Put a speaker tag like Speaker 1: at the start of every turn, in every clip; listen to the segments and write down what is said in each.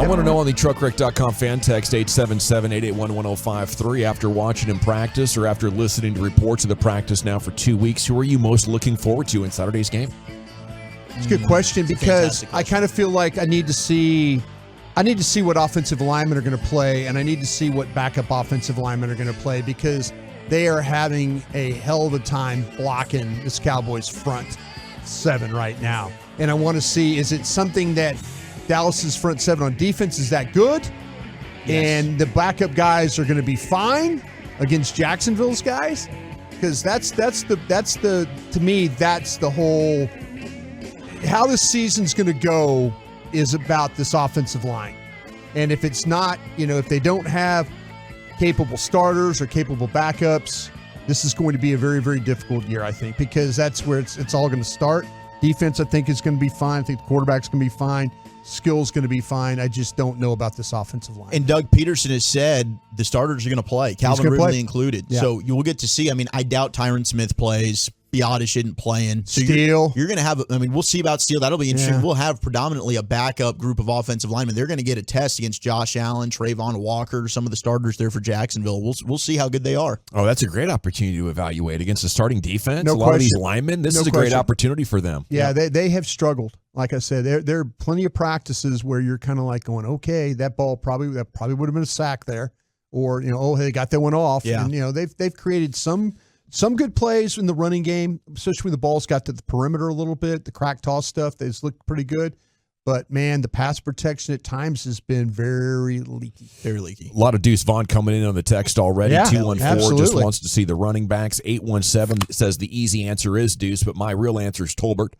Speaker 1: I want to know on the truckwreck.com fan text 877-881-1053 after watching him practice or after listening to reports of the practice now for 2 weeks, who are you most looking forward to in Saturday's game?
Speaker 2: It's a good question because I kind of feel like I need to see what offensive linemen are going to play, and I need to see what backup offensive linemen are going to play because they are having a hell of a time blocking this Cowboys front seven right now. And I want to see, is it something that Dallas's front seven on defense is that good? Yes. And the backup guys are going to be fine against Jacksonville's guys? Because that's the to me, that's the whole, how this season's going to go is about this offensive line. And if it's not, if they don't have capable starters or capable backups, this is going to be a very, very difficult year, I think, because that's where it's all going to start. Defense, I think, is going to be fine. I think the quarterback's going to be fine. Skill's going to be fine. I just don't know about this offensive line.
Speaker 3: And Doug Peterson has said the starters are going to play, Calvin Ridley included. Yeah. So you will get to see. I mean, I doubt Tyron Smith plays. Biadasz isn't playing. So
Speaker 2: Steele.
Speaker 3: You're going to have, we'll see about Steele. That'll be interesting. Yeah. We'll have predominantly a backup group of offensive linemen. They're going to get a test against Josh Allen, Trayvon Walker, some of the starters there for Jacksonville. We'll see how good they are.
Speaker 1: Oh, that's a great opportunity to evaluate against the starting defense.
Speaker 2: No
Speaker 1: a lot of these linemen. This is a great opportunity for them.
Speaker 2: Yeah, they have struggled. Like I said, there are plenty of practices where you're kind of like going, okay, that probably would have been a sack there, or they got that one off.
Speaker 3: Yeah.
Speaker 2: And they've created some good plays in the running game, especially when the ball's got to the perimeter a little bit. The crack toss stuff, they've looked pretty good. But, man, the pass protection at times has been very leaky.
Speaker 3: Very leaky.
Speaker 1: A lot of Deuce Vaughn coming in on the text already.
Speaker 2: Yeah,
Speaker 1: 214 just wants to see the running backs. 817 says the easy answer is Deuce, but my real answer is Tolbert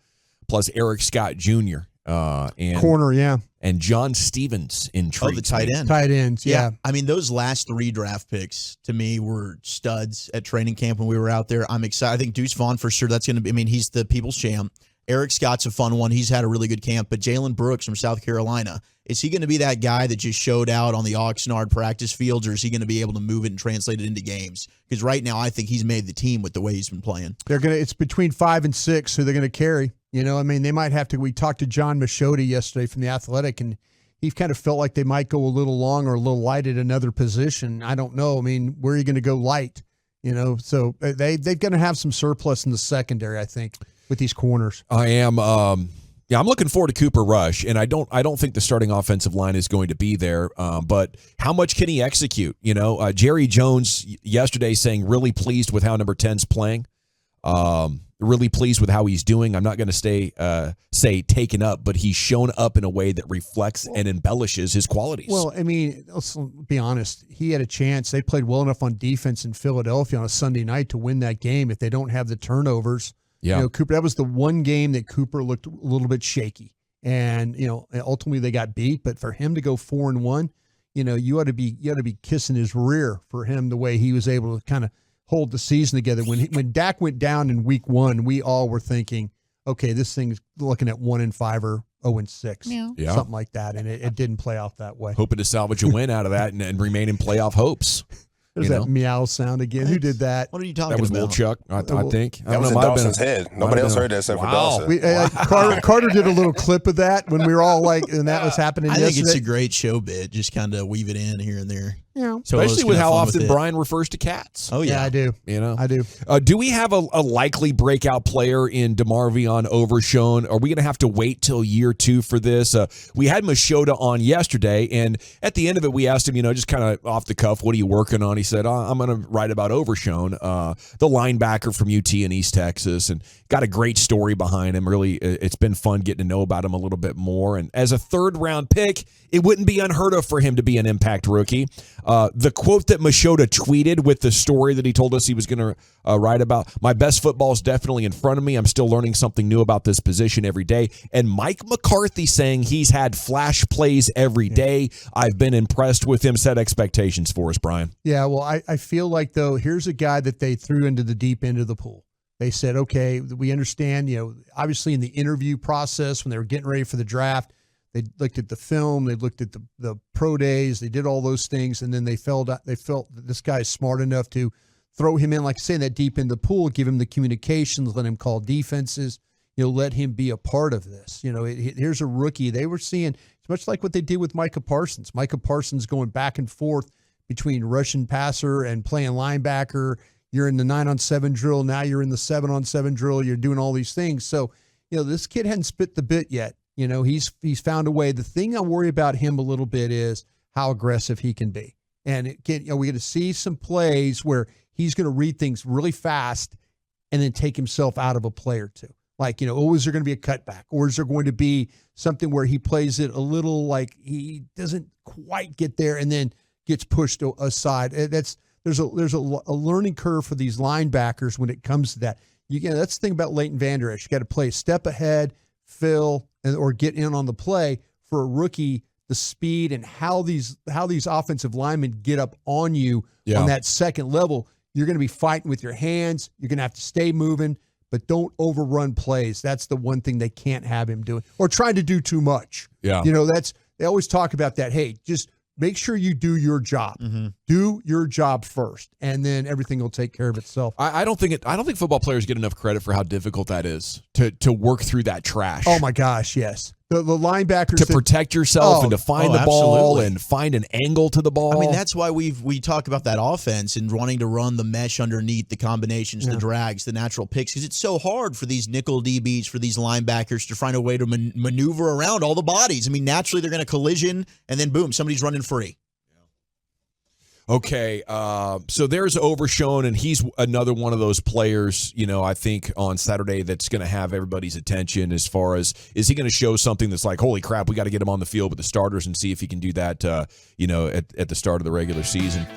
Speaker 1: plus Eric Scott Jr. And
Speaker 2: corner, yeah.
Speaker 1: And John Stevens intrigued.
Speaker 3: Oh, the tight end.
Speaker 2: Tight ends, yeah.
Speaker 3: I mean, those last 3 draft picks, to me, were studs at training camp when we were out there. I'm excited. I think Deuce Vaughn, for sure, that's going to be, he's the people's champ. Eric Scott's a fun one. He's had a really good camp. But Jalen Brooks from South Carolina, is he going to be that guy that just showed out on the Oxnard practice fields, or is he going to be able to move it and translate it into games? Because right now, I think he's made the team with the way he's been playing.
Speaker 2: It's between 5 and 6 who they're going to carry. They might have to. We talked to John Machota yesterday from The Athletic, and he kind of felt like they might go a little long or a little light at another position. I don't know. Where are you going to go light? So they're going to have some surplus in the secondary, I think, with these corners.
Speaker 1: I am. I'm looking forward to Cooper Rush, and I don't think the starting offensive line is going to be there. But how much can he execute? Jerry Jones yesterday saying really pleased with how number 10's playing. Really pleased with how he's doing. I'm not going to say taken up, but he's shown up in a way that reflects and embellishes his qualities.
Speaker 2: Well, let's be honest. He had a chance. They played well enough on defense in Philadelphia on a Sunday night to win that game if they don't have the turnovers.
Speaker 1: Yeah.
Speaker 2: Cooper, that was the one game that Cooper looked a little bit shaky. And, ultimately they got beat. But for him to go 4-1, you ought to be kissing his rear for him the way he was able to kind of hold the season together. When Dak went down in week 1, we all were thinking, okay, this thing's looking at 1-5 or 0-6, something like that, and it didn't play out that way.
Speaker 1: Hoping to salvage a win out of that and remain in playoff hopes.
Speaker 2: There's that meow sound again. Who did that?
Speaker 3: What are you talking about?
Speaker 1: That was Will Chuck, I think.
Speaker 4: That was in Dawson's head. Nobody else heard that except for Dawson.
Speaker 2: Carter did a little clip of that when we were all and that was happening yesterday.
Speaker 3: I think it's a great show bit. Just kind of weave it in here and there.
Speaker 2: Yeah.
Speaker 1: So especially with how often Brian refers to cats.
Speaker 2: Oh, yeah, I do. I do.
Speaker 1: Do we have a likely breakout player in DeMarvion Overshown? Are we going to have to wait till year 2 for this? We had Machota on yesterday, and at the end of it, we asked him, just kind of off the cuff, what are you working on? He said, I'm going to write about Overshown, the linebacker from UT in East Texas, and got a great story behind him. Really, it's been fun getting to know about him a little bit more. And as a 3rd-round pick, it wouldn't be unheard of for him to be an impact rookie. The quote that Machota tweeted with the story that he told us he was going to write about, my best football is definitely in front of me. I'm still learning something new about this position every day. And Mike McCarthy saying he's had flash plays every day. I've been impressed with him. Set expectations for us, Brian.
Speaker 2: Yeah, well, I feel like, though, here's a guy that they threw into the deep end of the pool. They said, okay, we understand, obviously in the interview process when they were getting ready for the draft, they looked at the film, they looked at the pro days, they did all those things, and then they felt that this guy is smart enough to throw him in, like saying that deep in the pool, give him the communications, let him call defenses, let him be a part of this. Here's a rookie. They were seeing, It's much like what they did with Micah Parsons. Micah Parsons going back and forth between rushing passer and playing linebacker. You're in the 9-on-7 drill. Now you're in the 7-on-7 drill. You're doing all these things. So, this kid hadn't spit the bit yet. He's found a way. The thing I worry about him a little bit is how aggressive he can be. And we're going to see some plays where he's going to read things really fast and then take himself out of a play or two. Like, is there going to be a cutback? Or is there going to be something where he plays it a little like he doesn't quite get there and then gets pushed aside? There's a learning curve for these linebackers when it comes to that. That's the thing about Leighton Vander Esch. You got to play a step ahead, fill, or get in on the play. For a rookie, the speed and how these offensive linemen get up on you on that second level, you're going to be fighting with your hands. You're going to have to stay moving, but don't overrun plays. That's the one thing they can't have him doing, or trying to do too much.
Speaker 1: Yeah.
Speaker 2: They always talk about that. Hey, just make sure you do your job. Mm-hmm. Do your job first, and then everything will take care of itself.
Speaker 1: I don't think football players get enough credit for how difficult that is to work through that trash.
Speaker 2: Oh my gosh, yes. The linebackers
Speaker 1: to protect yourself and to find the ball and find an angle to the ball.
Speaker 3: I mean, that's why we talk about that offense and wanting to run the mesh underneath, the combinations, the drags, the natural picks, because it's so hard for these nickel DBs, for these linebackers to find a way to maneuver around all the bodies. I mean, naturally they're going to collision, and then boom, somebody's running free.
Speaker 1: Okay, so there's Overshown, and he's another one of those players, I think on Saturday that's going to have everybody's attention as far as, is he going to show something that's like, holy crap, we got to get him on the field with the starters and see if he can do that, at the start of the regular season.